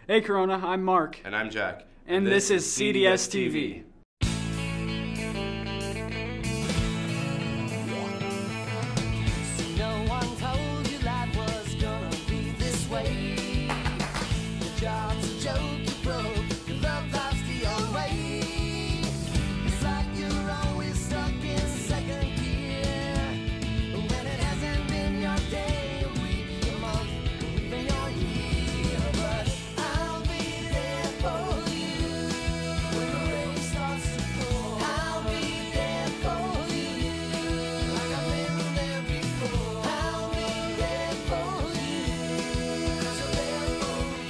Hey Corona, I'm Mark. And I'm Jack. And this is cdstv. No one told you life was gonna be this way. Your job's a joke, you broke, your love life's the old way. It's like you're always stuck in second gear. When it hasn't been your day, your week, your month, even your year. But I'll be there for you when the rain starts to pour. I'll be there for you like I've been there before. I'll be there for you 'cause you're there for me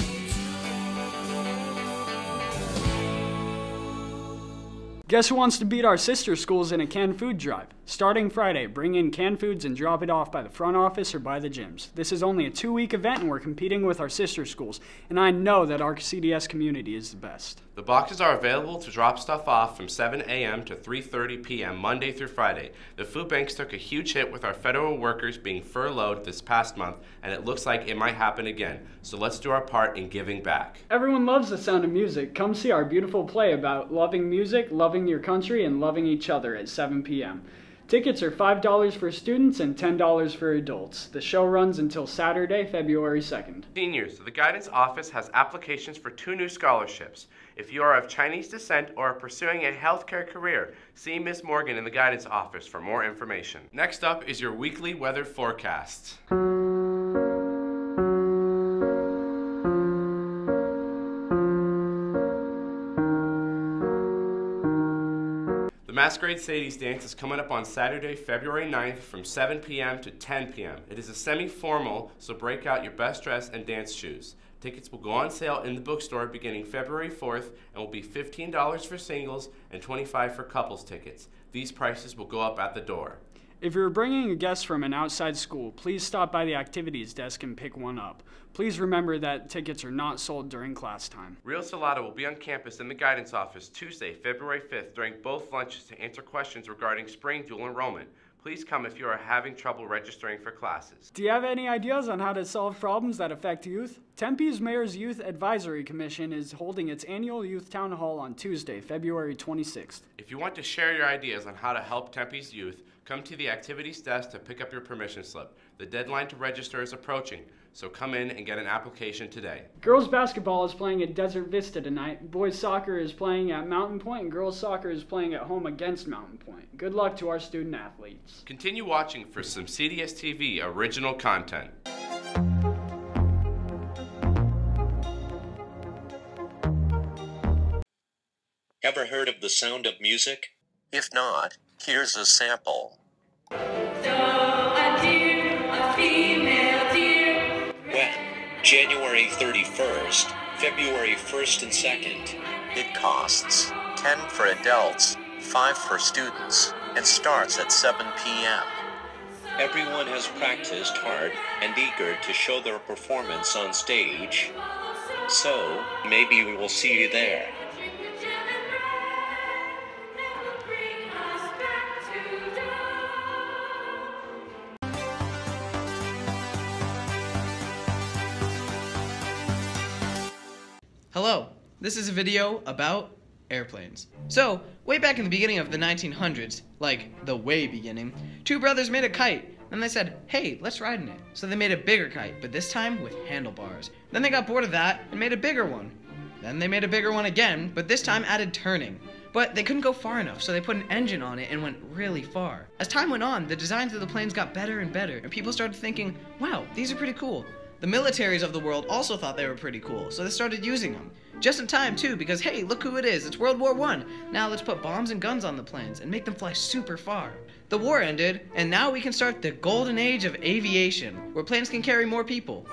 too. Guess who wants to beat our sister schools in a canned food drive? Starting Friday, bring in canned foods and drop it off by the front office or by the gyms. This is only a 2-week event and we're competing with our sister schools, and I know that our CDS community is the best. The boxes are available to drop stuff off from 7 a.m. to 3:30 p.m. Monday through Friday. The food banks took a huge hit with our federal workers being furloughed this past month, and it looks like it might happen again. So let's do our part in giving back. Everyone loves the sound of music. Come see our beautiful play about loving music, loving your country, and loving each other at 7 p.m. Tickets are $5 for students and $10 for adults. The show runs until Saturday, February 2nd. Seniors, the guidance office has applications for 2 new scholarships. If you are of Chinese descent or are pursuing a healthcare career, see Ms. Morgan in the guidance office for more information. Next up is your weekly weather forecast. The Masquerade Sadie's dance is coming up on Saturday, February 9th from 7 p.m. to 10 p.m. It is a semi-formal, so break out your best dress and dance shoes. Tickets will go on sale in the bookstore beginning February 4th and will be $15 for singles and $25 for couples tickets. These prices will go up at the door. If you're bringing a guest from an outside school, please stop by the activities desk and pick one up. Please remember that tickets are not sold during class time. Real Salado will be on campus in the guidance office Tuesday, February 5th during both lunches to answer questions regarding spring dual enrollment. Please come if you are having trouble registering for classes. Do you have any ideas on how to solve problems that affect youth? Tempe's Mayor's Youth Advisory Commission is holding its annual Youth Town Hall on Tuesday, February 26th. If you want to share your ideas on how to help Tempe's youth, come to the activities desk to pick up your permission slip. The deadline to register is approaching, so come in and get an application today. Girls basketball is playing at Desert Vista tonight. Boys soccer is playing at Mountain Point, and girls soccer is playing at home against Mountain Point. Good luck to our student athletes. Continue watching for some cdstv original content. Ever heard of the sound of music? If not, here's a sample. When? January 31st, February 1st and 2nd. It costs 10 for adults, 5 for students, and starts at 7 p.m. Everyone has practiced hard and eager to show their performance on stage. So, maybe we will see you there. Hello, this is a video about airplanes. So, way back in the beginning of the 1900s, like the way beginning, 2 brothers made a kite. Then they said, hey, let's ride in it. So they made a bigger kite, but this time with handlebars. Then they got bored of that and made a bigger one. Then they made a bigger one again, but this time added turning. But they couldn't go far enough, so they put an engine on it and went really far. As time went on, the designs of the planes got better and better, and people started thinking, wow, these are pretty cool. The militaries of the world also thought they were pretty cool, so they started using them. Just in time, too, because hey, look who it is, it's World War I. Now let's put bombs and guns on the planes and make them fly super far. The war ended, and now we can start the golden age of aviation, where planes can carry more people,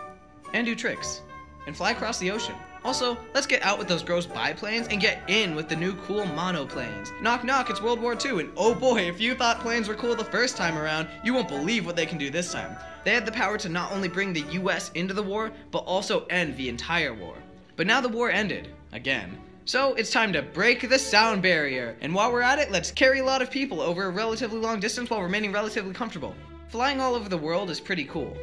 and do tricks, and fly across the ocean. Also, let's get out with those gross biplanes and get in with the new cool monoplanes. Knock knock, it's World War II, and oh boy, if you thought planes were cool the first time around, you won't believe what they can do this time. They had the power to not only bring the US into the war, but also end the entire war. But now the war ended, again. So it's time to break the sound barrier. And while we're at it, let's carry a lot of people over a relatively long distance while remaining relatively comfortable. Flying all over the world is pretty cool.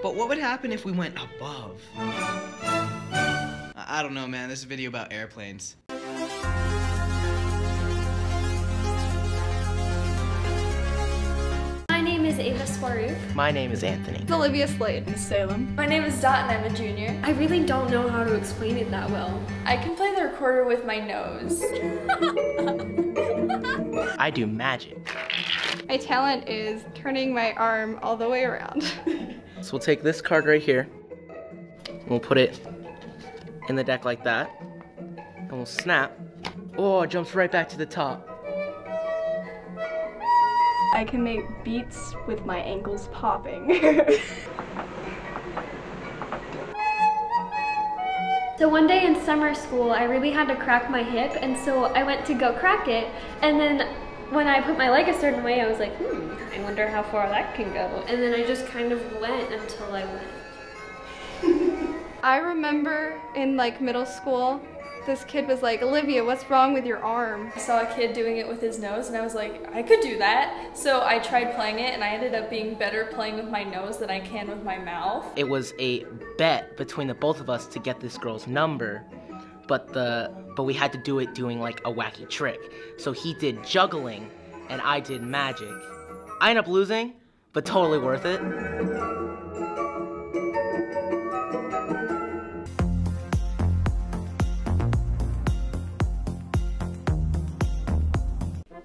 But what would happen if we went above? I don't know, man. This is a video about airplanes. My name is Ava Swaroop. My name is Anthony. It's Olivia Slade. Miss Salem. My name is Dot and I'm a junior. I really don't know how to explain it that well. I can play the recorder with my nose. I do magic. My talent is turning my arm all the way around. So we'll take this card right here, and we'll put it in the deck like that, and we'll snap. Oh, it jumps right back to the top. I can make beats with my ankles popping. So one day in summer school, I really had to crack my hip, and so I went to go crack it, and then when I put my leg a certain way, I was like, I wonder how far that can go. And then I just kind of went until I went. I remember in like middle school, this kid was like, Olivia, what's wrong with your arm? I saw a kid doing it with his nose and I was like, I could do that. So I tried playing it and I ended up being better playing with my nose than I can with my mouth. It was a bet between the both of us to get this girl's number, but we had to do it doing like a wacky trick. So he did juggling and I did magic. I ended up losing, but totally worth it.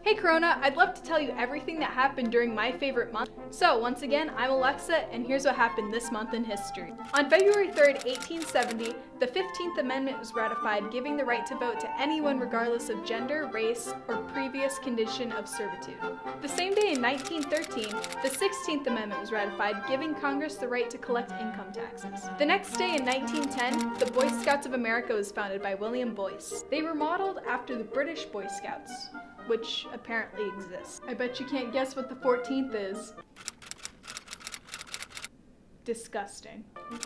Hey Corona, I'd love to tell you everything that happened during my favorite month. So once again, I'm Alexa, and here's what happened this month in history. On February 3rd, 1870, the 15th Amendment was ratified, giving the right to vote to anyone regardless of gender, race, or previous condition of servitude. The same day in 1913, the 16th Amendment was ratified, giving Congress the right to collect income taxes. The next day in 1910, the Boy Scouts of America was founded by William Boyce. They were modeled after the British Boy Scouts, which apparently exists. I bet you can't guess what the 14th is. Disgusting.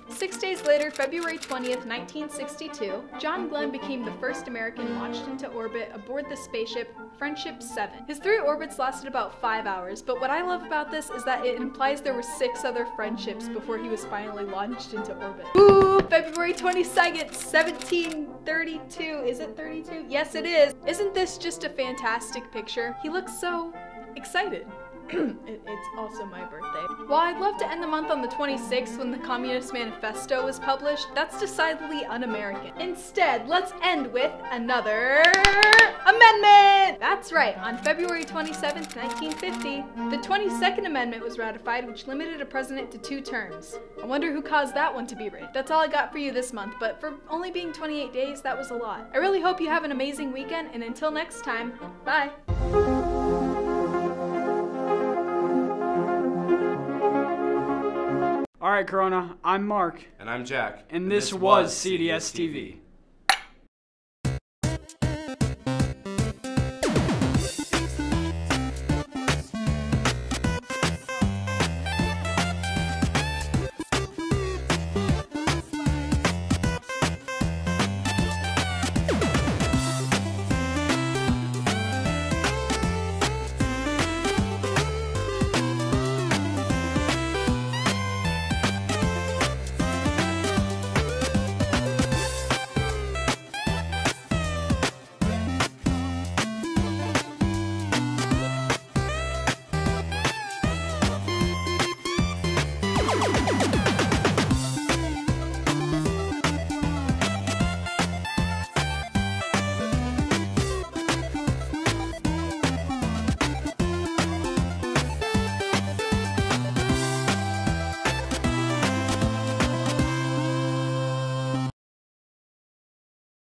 6 days later, February 20th, 1962, John Glenn became the first American launched into orbit aboard the spaceship Friendship 7. His 3 orbits lasted about 5 hours, but what I love about this is that it implies there were 6 other friendships before he was finally launched into orbit. Ooh, February 22nd, 1732. Is it 32? Yes, it is. Isn't this just a fantastic picture? He looks so excited. It's also my birthday. While I'd love to end the month on the 26th when the Communist Manifesto was published, that's decidedly un-American. Instead, let's end with another amendment! That's right, on February 27th, 1950, the 22nd Amendment was ratified, which limited a president to 2 terms. I wonder who caused that one to be written. That's all I got for you this month, but for only being 28 days, that was a lot. I really hope you have an amazing weekend, and until next time, bye! Alright, Corona, I'm Mark. And I'm Jack. And this was cdstv.